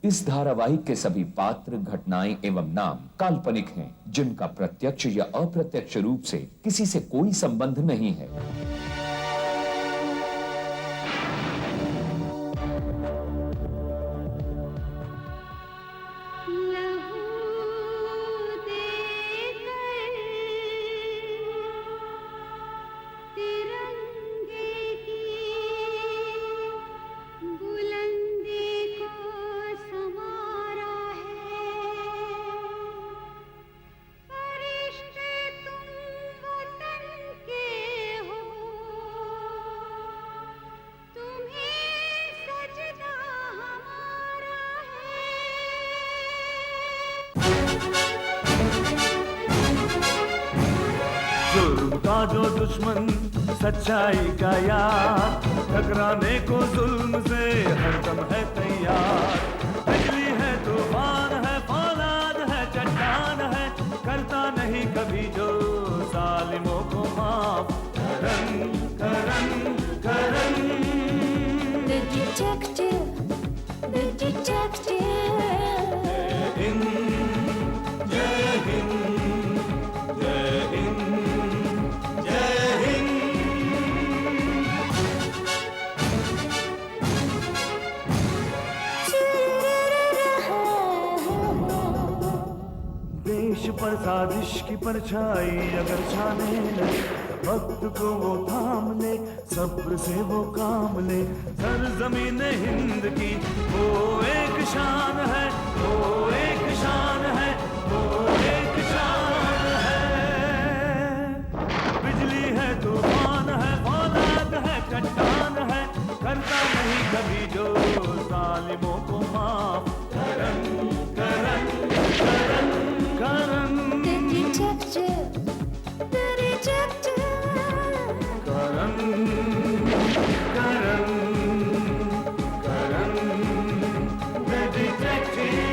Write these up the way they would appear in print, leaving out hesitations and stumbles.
इस धारावाहिक के सभी पात्र, घटनाएं एवं नाम काल्पनिक हैं, जिनका प्रत्यक्ष या अप्रत्यक्ष रूप से किसी से कोई संबंध नहीं है। जुल्म का जो दुश्मन सच्चाई का यार, टकराने को जुल्म से हरदम है तैयार। बिजली है, तूफान है, फौलाद है, चट्टान है, करता नहीं कभी जो जालिमों को माफ। Karan Karan Karan The detective, the detective. जय हिंद, जय हिंद, जय हिंद। देश पर साजिश की परछाई अगर छाने लगे, वक्त को वो थाम ले, सब्र से वो काम ले। सरजमीन हिंद की वो एक शान है, वो एक शान है, वो एक शान है। बिजली है, तूफान है, फौलाद है, चट्टान है, करता नहीं कभी जो जालिमों को माफ। Karan Karan Karan Karan The detective, the detective. Karan Karan Karan the detective।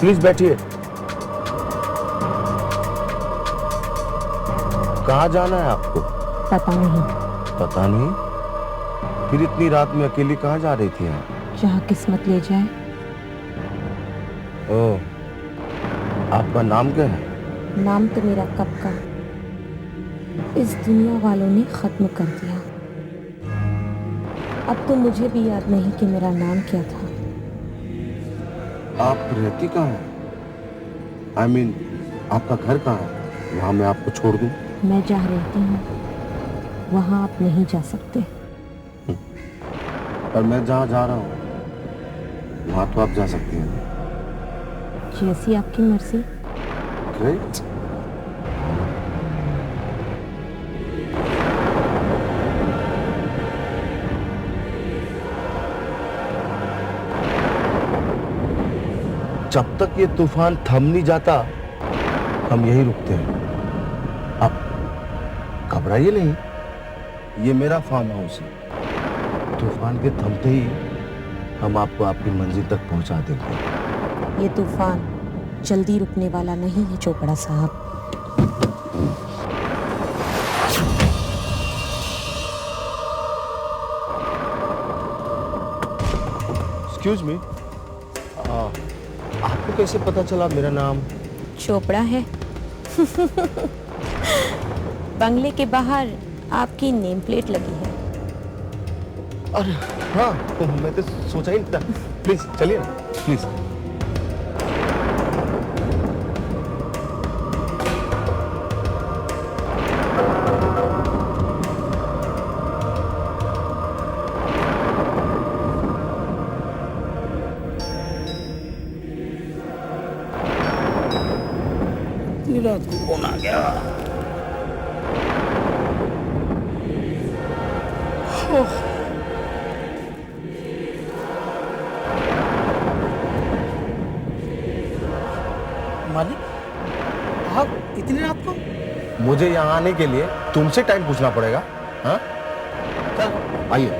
Please बैठिए। कहाँ जाना है आपको? पता नहीं। पता नहीं? फिर इतनी रात में अकेली कहाँ जा रही थी आप? जहाँ किस्मत ले जाए। ओह, आपका नाम क्या है? नाम तो मेरा कब का इस दुनिया वालों ने खत्म कर दिया। अब तो मुझे भी याद नहीं कि मेरा नाम क्या था। आप रहती कहाँ हैं? I mean, आपका घर कहाँ है? वहाँ मैं आपको छोड़ दूँ? मैं जहाँ रहती हूँ वहाँ आप नहीं जा सकते। और मैं जहाँ जा रहा हूँ वहाँ तो आप जा सकती हैं। जैसी आपकी मर्जी। ग्रेट। जब तक ये तूफान थम नहीं जाता हम यहीं रुकते हैं। आप घबराइए नहीं, ये मेरा फार्म हाउस है। तूफान के थमते ही हम आपको आपकी मंजिल तक पहुंचा देंगे। ये तूफान जल्दी रुकने वाला नहीं है चोपड़ा साहब। एक्सक्यूज मी, आपको कैसे पता चला मेरा नाम चोपड़ा है? बंगले के बाहर आपकी नेम प्लेट लगी है। अरे हाँ, मैं तो सोचा ही नहीं था। प्लीज चलिए ना, प्लीज। रात को कौन आ गया? मालिक, आप इतनी रात को? मुझे यहाँ आने के लिए तुमसे टाइम पूछना पड़ेगा? हाँ? चल आइए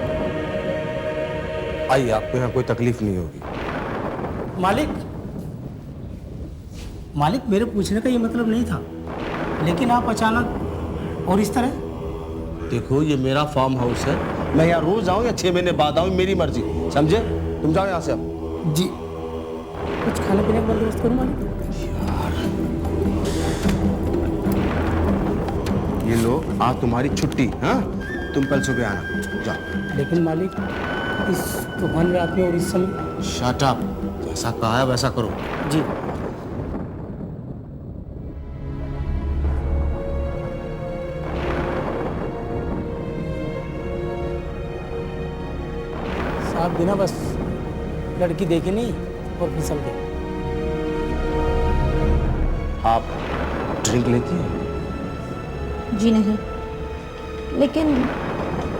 आइए, आपको यहाँ कोई तकलीफ नहीं होगी। मालिक मेरे पूछने का ये मतलब नहीं था, लेकिन आप अचानक और इस तरह। देखो ये मेरा फार्म हाउस है, मैं यहाँ रोज आऊँ या 6 महीने बाद आऊँ, मेरी मर्जी, समझे? तुम जाओ यहाँ से अब। जी, कुछ खाने पीने का बंदोबस्त करूँ मालिक? ये लो आज तुम्हारी छुट्टी। हाँ, तुम कल सुबह आना, जाओ। लेकिन मालिक इस तूफान रात में और इस समय। शट अप, जैसा कहा है वैसा करो। जी। साहब बिना बस लड़की देखे नहीं और फिसल गए। आप ड्रिंक लेती हैं? जी नहीं, लेकिन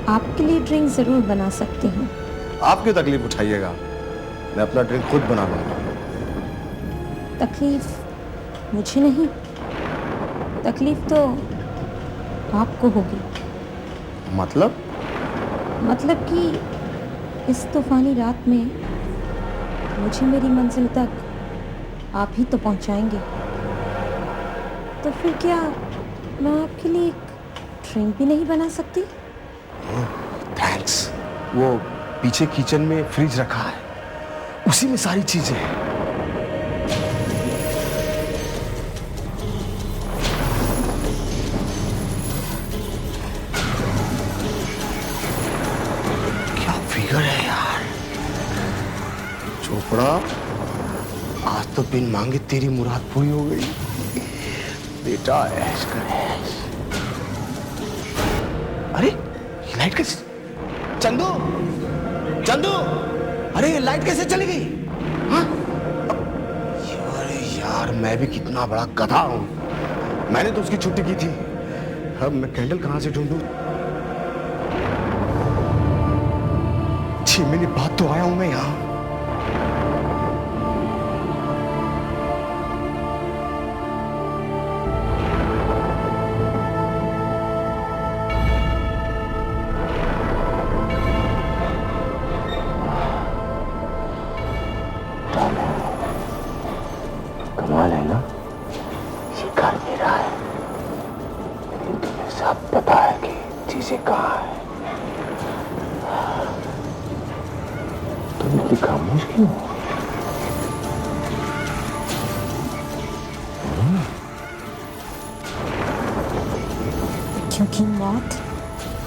आपके लिए ड्रिंक ज़रूर बना सकती हूँ। आप क्यों तकलीफ उठाइएगा, मैं अपना ड्रिंक खुद बना लूंगा। तकलीफ मुझे नहीं, तकलीफ तो आपको होगी। मतलब कि इस तूफानी रात में मुझे मेरी मंजिल तक आप ही तो पहुंचाएंगे, तो फिर क्या मैं आपके लिए एक ड्रिंक भी नहीं बना सकती? थैंक्स। वो पीछे किचन में फ्रिज रखा है, उसी में सारी चीजें हैं। क्या फिगर है यार। चोपड़ा, आज तो बिन मांगे तेरी मुराद पूरी हो गई। बेटा ऐश कर ऐश। अरे ये लाइट कैसे? चंदू, अरे ये लाइट कैसे चली गई? हाँ? यार मैं भी कितना बड़ा गधा हूं, मैंने तो उसकी छुट्टी की थी, अब मैं कैंडल कहां से ढूंढूं? 6 महीने बाद तो आया हूं मैं यहां। कमाल है ना, ये घर मेरा है, लेकिन तुम्हें सब पता है कि चीजें कहाँ है। तुम इतनी खामोश क्यों हो? क्योंकि मौत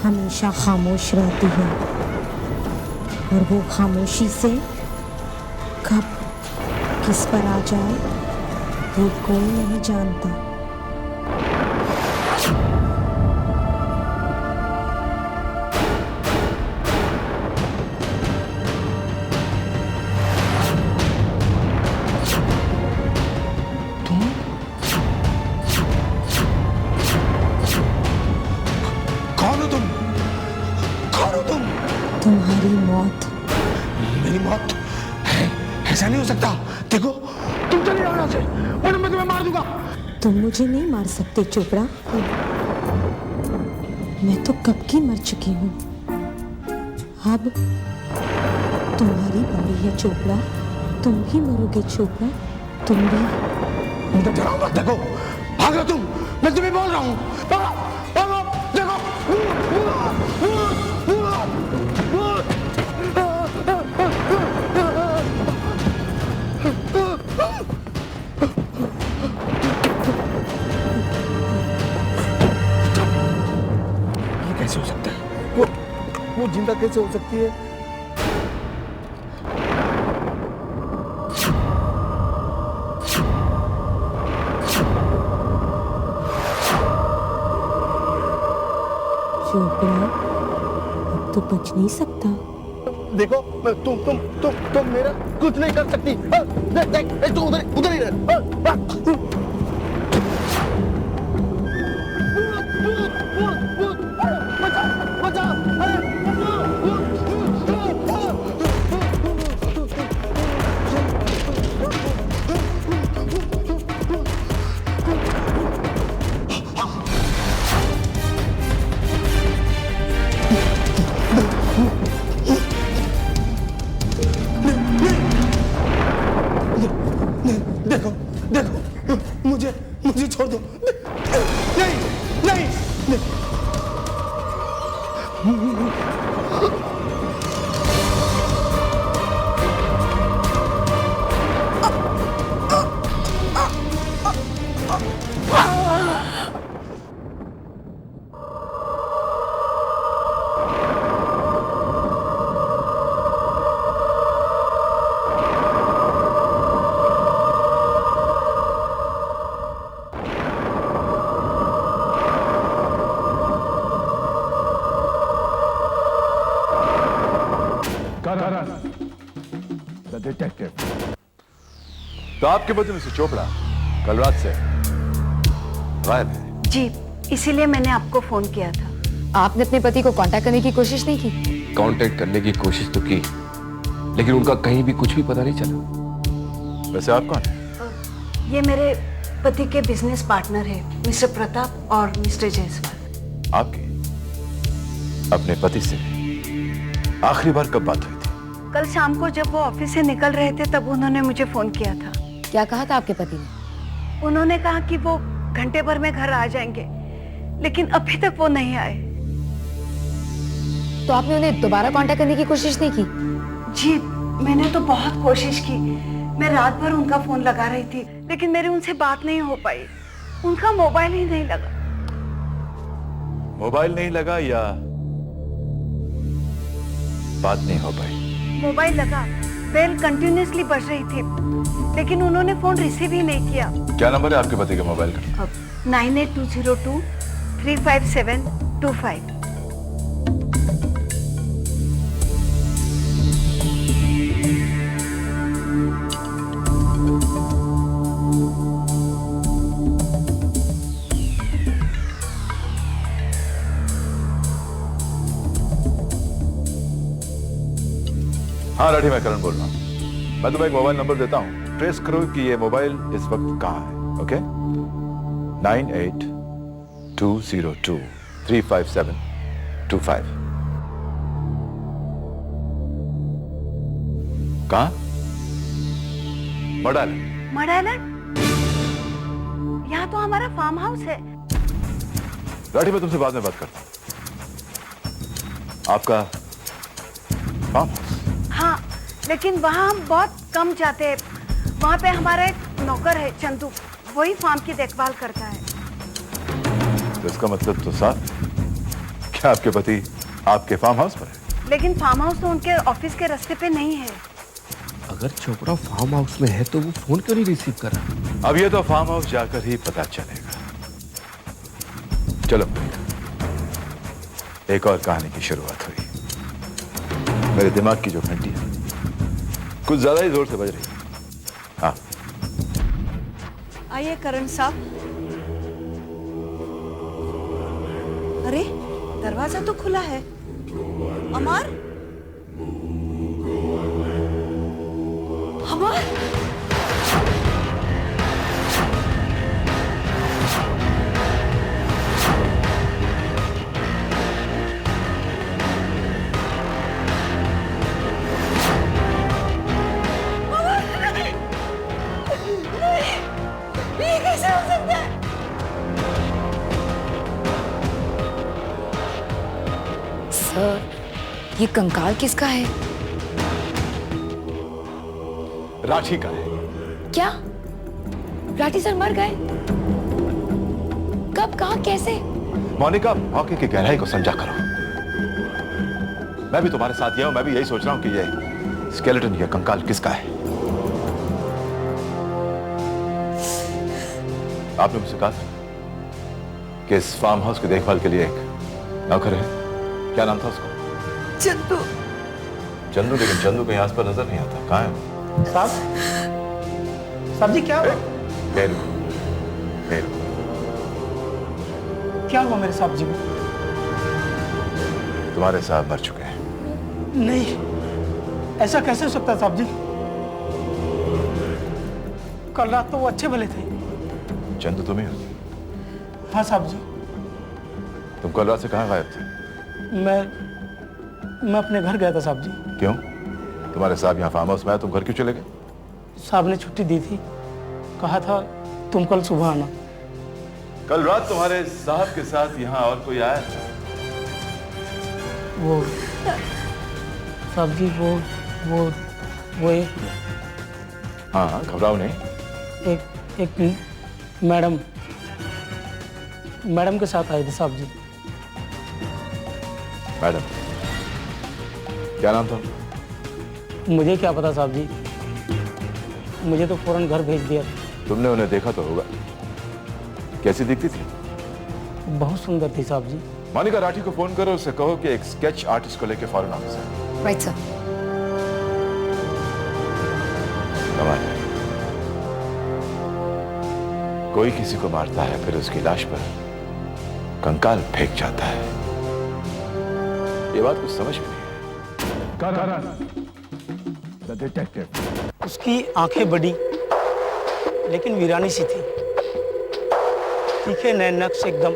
हमेशा खामोश रहती है, और वो खामोशी से कब किस पर आ जाए ये कोई नहीं जानता। कौन हो तुम? तुम्हारी मौत। मेरी मौत? ऐसा नहीं हो सकता। देखो तुम चले जाओ यहाँ से, वरना मैं तुम्हें मार दूंगा। तुम मुझे नहीं मार सकते चोपड़ा, मैं तो कब की मर चुकी हूँ। अब तुम्हारी बारी है चोपड़ा, तुम भी मरोगे चोपड़ा, तुम भी। डराओ मत, देखो भागो तुम, मैं तुम्हें बोल रहा हूँ, भागो, भागो, देखो। ये कैसे हो सकता है? वो जिंदा कैसे हो सकती है? चोपड़ा अब तो बच नहीं सकता। देखो तुम मेरा कुछ नहीं कर सकती। देख तू उधर ही रह। The detective. तो आपके बदले मिस्टर चोपड़ा कल रात से गायब है। जी, इसीलिए मैंने आपको फोन किया था। आपने अपने पति को कांटेक्ट करने की कोशिश नहीं की? कांटेक्ट करने की कोशिश तो की, लेकिन उनका कहीं भी कुछ भी पता नहीं चला। वैसे आप कौन है? ये मेरे पति के बिजनेस पार्टनर है, मिस्टर प्रताप और मिस्टर जायसवाल। आपकी अपने पति से आखिरी बार कब बात हुई थी? कल शाम को जब वो ऑफिस से निकल रहे थे तब उन्होंने मुझे फोन किया था। क्या कहा था आपके पति ने? उन्होंने कहा कि वो घंटे भर में घर आ जाएंगे, लेकिन अभी तक वो नहीं आए। तो आपने उन्हें दोबारा कांटेक्ट करने की कोशिश नहीं की? जी, मैंने तो बहुत कोशिश की। मैं रात भर उनका फोन लगा रही थी, लेकिन मेरी उनसे बात नहीं हो पाई। उनका मोबाइल ही नहीं लगा। मोबाइल नहीं लगा या बात नहीं हो पाई? मोबाइल लगा, बेल कंटिन्यूअसली बज रही थी, लेकिन उन्होंने फोन रिसीव ही नहीं किया। क्या नंबर है आपके पति के मोबाइल का? 98202 35725। हाँ राठी, मैं करण बोल रहा हूँ। मैं तुम्हें एक मोबाइल नंबर देता हूँ, ट्रेस करो कि ये मोबाइल इस वक्त कहाँ है। ओके? 98202 35725। कहाँ? मडालन। मडालन? यहाँ तो हमारा फार्म हाउस है। राठी, मैं तुमसे बाद में बात करता हूँ। आपका फार्म हाउस? हाँ, लेकिन वहाँ हम बहुत कम जाते हैं। वहाँ पे हमारा एक नौकर है चंदू, वही फार्म की देखभाल करता है। तो इसका मतलब तो साफ, क्या आपके पति आपके फार्म हाउस पर है? लेकिन फार्म हाउस तो उनके ऑफिस के रास्ते पे नहीं है। अगर चोपड़ा फार्म हाउस में है तो वो फोन क्यों नहीं रिसीव कर रहा? अब ये तो फार्म हाउस जाकर ही पता चलेगा। चलो, एक और कहानी की शुरुआत हुई। मेरे दिमाग की जो घंटी है कुछ ज्यादा ही जोर से बज रही है। हाँ, आइए करण साहब। अरे, दरवाजा तो खुला है। अमर, अमर, ये कैसे हो सकता है? सर, ये कंकाल किसका है? राठी का है। क्या राठी सर मर गए? कब, कहाँ, कैसे? मोनिका, मौके की गहराई को समझा करो। मैं भी तुम्हारे साथ ही हूं। मैं भी यही सोच रहा हूं कि ये स्केलेटन, ये कंकाल किसका है। आपने मुझसे कहा कि इस फार्म हाउस की देखभाल के लिए एक नौकर है। क्या नाम था उसका? चंदू। चंदू? लेकिन चंदू कहीं आसपास नजर नहीं आता। कहाँ है? साहब, साहब जी क्या हुआ? फेल। क्या हुआ मेरे साहब जी को? तुम्हारे साहब मर चुके हैं। नहीं, ऐसा कैसे हो सकता है साहब जी? कल रात तो वो अच्छे भले थे। चंदू तुम ही हो? हाँ साहब जी। तुम कल रात से कहाँ गायब थे? मैं अपने घर गया था साहब जी। क्यों? तुम्हारे साहब यहाँ फार्म हाउस में आए, तुम घर क्यों चले गए? साहब ने छुट्टी दी थी, कहा था तुम कल सुबह आना। कल रात तुम्हारे साहब के साथ यहाँ और कोई आया था? वो साहब जी वो हाँ हाँ, घबराओ नहीं। एक मैडम के साथ आए थे साहब जी। मैडम, क्या नाम था? मुझे क्या पता साहब जी, मुझे तो फौरन घर भेज दिया। तुमने उन्हें देखा तो होगा, कैसी दिखती थी? बहुत सुंदर थी साहब जी। मोनिका राठी को फोन करो, उससे कहो कि एक स्केच आर्टिस्ट को लेकर फौरन ऑफिस आए। Right sir. कमाल है, कोई किसी को मारता है फिर उसकी लाश पर कंकाल फेंक जाता है। ये बात कुछ समझ में नहीं। The detective. उसकी आंखें बड़ी लेकिन वीरानी सी थी, तीखे नए नक्श, एकदम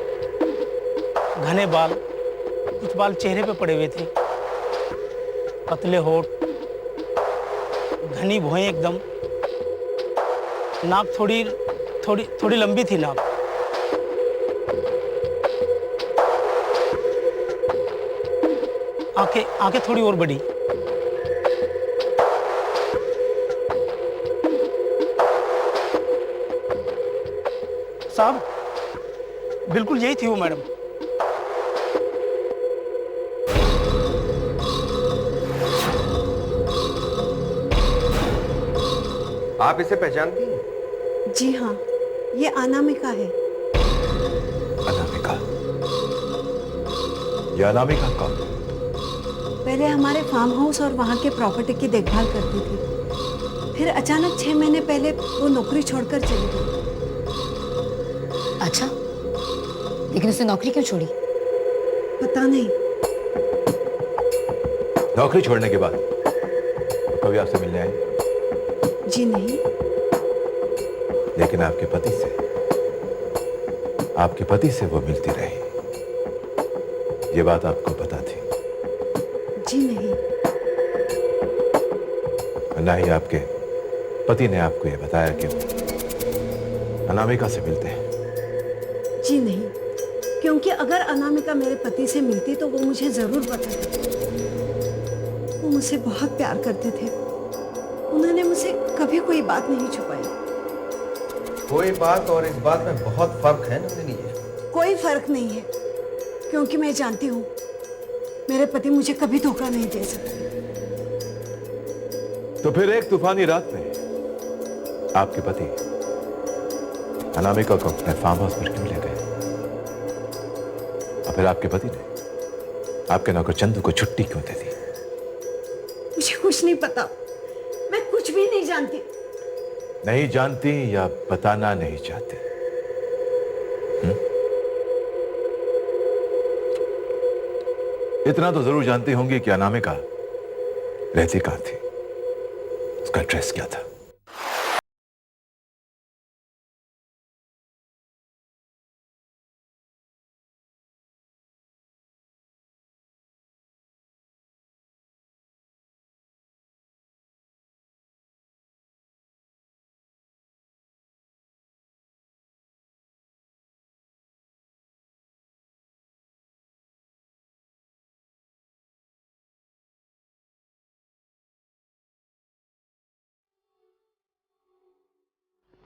घने बाल, कुछ बाल चेहरे पे पड़े हुए थे, पतले होठ, घनी भौहें एकदम, नाक थोड़ी लंबी थी नाक। आंखें थोड़ी और बड़ी। साहब बिल्कुल यही थी वो मैडम। आप इसे पहचानती हैं? जी हाँ, ये अनामिका है। अनामिका? ये अनामिका कौन? पहले हमारे फार्म हाउस और वहाँ के प्रॉपर्टी की देखभाल करती थी, फिर अचानक 6 महीने पहले वो नौकरी छोड़कर चली गई। अच्छा, लेकिन उसने नौकरी क्यों छोड़ी? पता नहीं। नौकरी छोड़ने के बाद कभी आपसे मिलने आई? जी नहीं। लेकिन आपके पति से वो मिलती रही, ये बात आपको पता थी? जी नहीं। ना ही आपके पति ने आपको ये बताया कि अनामिका से मिलते हैं? जी नहीं, क्योंकि अगर अनामिका मेरे पति से मिलती तो वो मुझे जरूर बताती। वो मुझसे बहुत प्यार करते थे, उन्होंने मुझसे कभी कोई बात नहीं छुपाई। कोई बात और इस बात में बहुत फर्क है नंदिनी जी। कोई फर्क नहीं है, क्योंकि मैं जानती हूँ मेरे पति मुझे कभी धोखा नहीं दे सकते। तो फिर एक तूफानी रात में आपके पति अनामिका को अपने फार्म हाउस पर क्यों ले गए? और फिर आपके पति ने आपके नौकर चंदू को छुट्टी क्यों दे दी? मुझे कुछ नहीं पता, मैं कुछ भी नहीं जानती। नहीं जानती या बताना नहीं चाहती? इतना तो जरूर जानती होंगी कि अनामिका रहती कहां थी, उसका एड्रेस क्या था?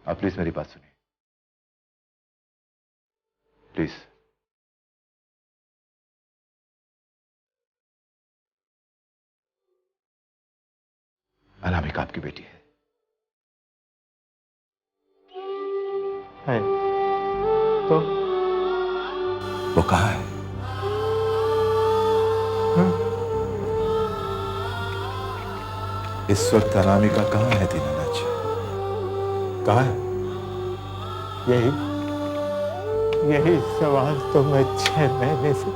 आप प्लीज मेरी बात सुनिए, प्लीज। अनामिका आपकी बेटी है तो वो कहाँ है? इस वक्त अनामिका कहाँ है दीनानाथ जी? कहाँ है? यही सवाल तो मैं 6 महीने से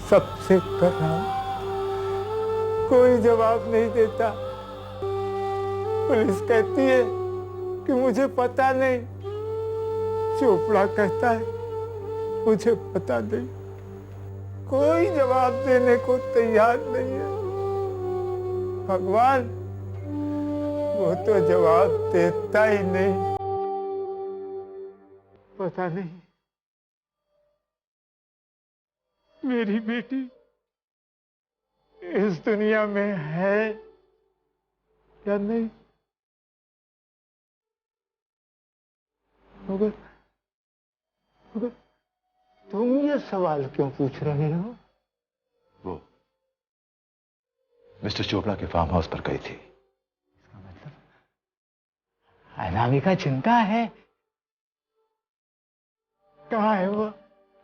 सबसे कर रहा हूं, कोई जवाब नहीं देता। पुलिस कहती है कि मुझे पता नहीं, चोपड़ा कहता है मुझे पता नहीं, कोई जवाब देने को तैयार नहीं है। भगवान वो तो जवाब देता ही नहीं, पता नहीं मेरी बेटी इस दुनिया में है या नहीं? मगर तुम ये सवाल क्यों पूछ रहे हो? वो मिस्टर चोपड़ा के फार्म हाउस पर गई थी। इसका मतलब अनामिका चिंता है। कहाँ है वो?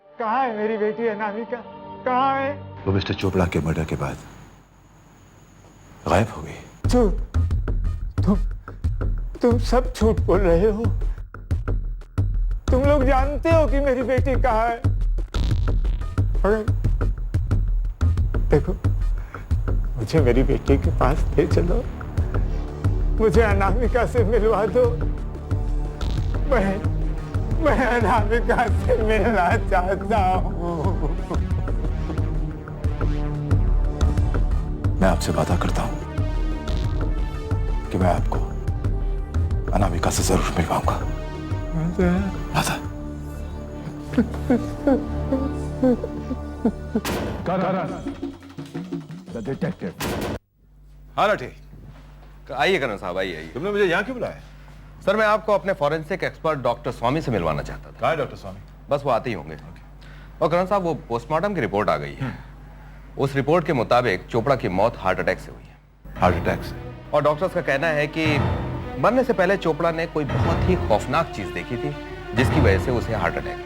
कहाँ है मेरी बेटी अनामिका? कहाँ है? वो मिस्टर चोपड़ा के मर्डर के बाद गायब हो गई। झूठ। तुम सब झूठ बोल रहे हो। तुम लोग जानते हो कि मेरी बेटी कहाँ है। मगर देखो, मुझे मेरी बेटी के पास ले चलो, मुझे अनामिका से मिलवा दो। मैं अनामिका से मिलना चाहता हूँ। मैं आपसे वादा करता हूं कि मैं आपको अनामिका से जरूर मिलवाऊंगा। वादा। The detective. हाँ ना ठीक, आइए करण साहब, आइए। तुमने मुझे यहाँ क्यों बुलाया? सर मैं आपको अपने फॉरेंसिक एक्सपर्ट डॉक्टर स्वामी से मिलवाना चाहता था। कहाँ है डॉक्टर स्वामी? बस वो आते ही होंगे। और करण साहब, वो पोस्टमार्टम की रिपोर्ट आ गई है। उस रिपोर्ट के मुताबिक चोपड़ा की मौत हार्ट अटैक से हुई है। हार्ट अटैक से? और डॉक्टर्स का कहना है कि मरने से पहले चोपड़ा ने कोई बहुत ही खौफनाक चीज देखी थी, जिसकी वजह से उसे हार्ट अटैक।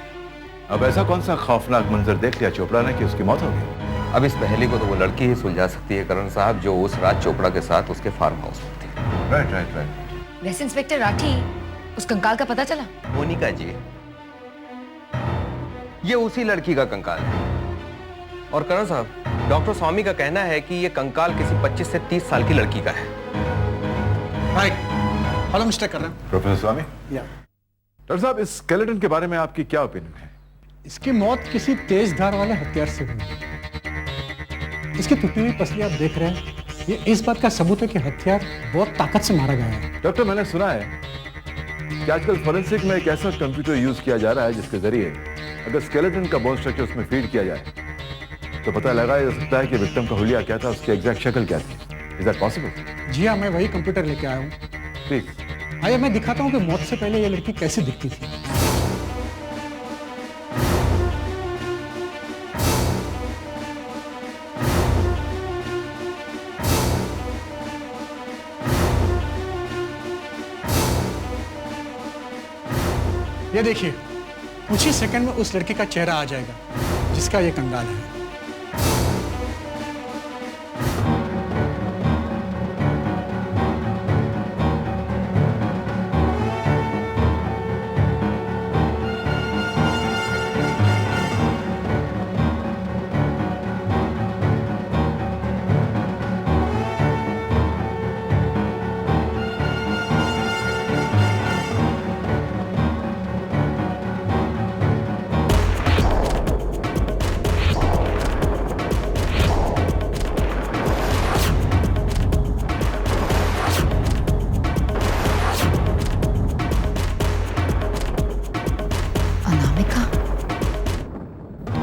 अब ऐसा कौन सा खौफनाक मंजर देख लिया चोपड़ा ने कि उसकी मौत हो गई? अब इस पहेली को तो वो लड़की ही सुलझा सकती है करण साहब, जो उस रात चोपड़ा के साथ उसके फार्म हाउस में थी। राइट। वैसे इंस्पेक्टर राठी, उस कंकाल का पता चला? मोनिका जी, ये उसी लड़की का कंकाल है। और करण साहब, डॉक्टर स्वामी का कहना है कि ये कंकाल किसी 25 से 30 साल की लड़की का है। राइट। हेलो मिस्टर करण। प्रोफेसर स्वामी। या डॉक्टर साहब, इस स्केलेटन के बारे में आपकी क्या ओपिनियन है? इसकी मौत किसी तेज धार वाले हथियार से हुई। इसकी टूटी हुई पसली आप देख रहे हैं, ये इस बात का सबूत है कि हथियार बहुत ताकत से मारा गया है। डॉक्टर, मैंने सुना है कि आजकल फोरेंसिक में एक ऐसा कंप्यूटर यूज किया जा रहा है जिसके जरिए अगर स्केलेटन का बोन स्ट्रक्चर उसमें फीड किया जाए तो पता लगाया जा सकता है कि विक्टिम का हुलिया क्या था, उसकी एग्जैक्ट शक्ल क्या थी। Is that possible? जी हाँ, मैं वही कंप्यूटर लेके आया हूँ। प्लीज। आइए मैं दिखाता हूँ कि मौत से पहले ये लड़की कैसी दिखती थी। ये देखिए, कुछ ही सेकंड में उस लड़के का चेहरा आ जाएगा जिसका ये कंगाल है।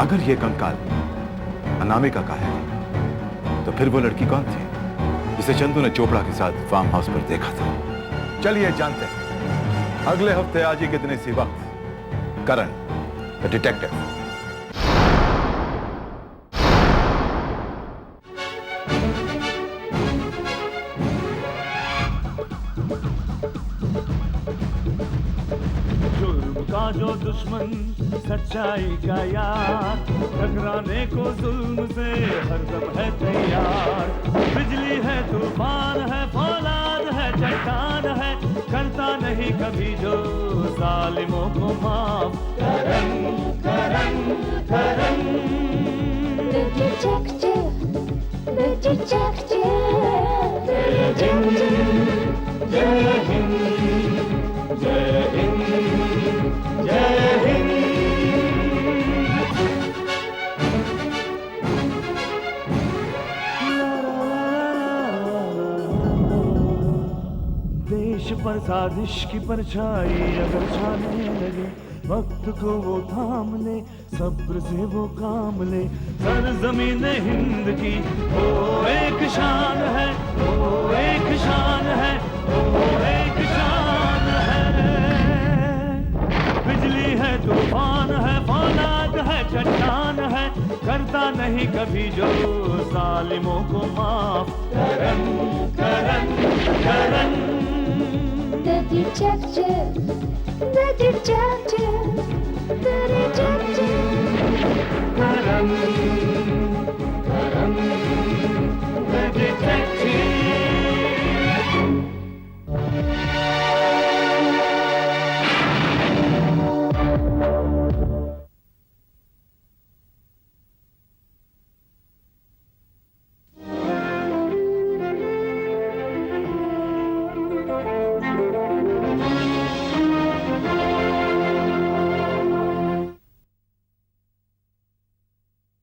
अगर ये कंकाल अनामिका का है तो फिर वो लड़की कौन थी जिसे चंदू ने चोपड़ा के साथ फार्म हाउस पर देखा था? चलिए जानते हैं अगले हफ्ते आज ही कितने सी वक्त करण द डिटेक्टिव। का जो दुश्मन सच्चाई का यार, टकराने को जुल्म से हरदम है तैयार। बिजली है, तूफान है, फौलाद है, चट्टान है, करता नहीं कभी जो जालिमों को माफ। Karan Karan Karan The detective, the detective, the detective. जय हिंद, जय हिंद, जय हिंद। देश पर साजिश की परछाई अगर छाने लगे, वक्त को वो थाम ले, सब्र से वो काम ले। सरजमीन हिंद की वो एक शान है, वो एक शान है, वो एक शान है। बिजली है, तूफान है, फौलाद है, चट्टान है, करता नहीं कभी जो जालिमों को माफ। Karan Karan Karan The detective, the detective, the detective. Karan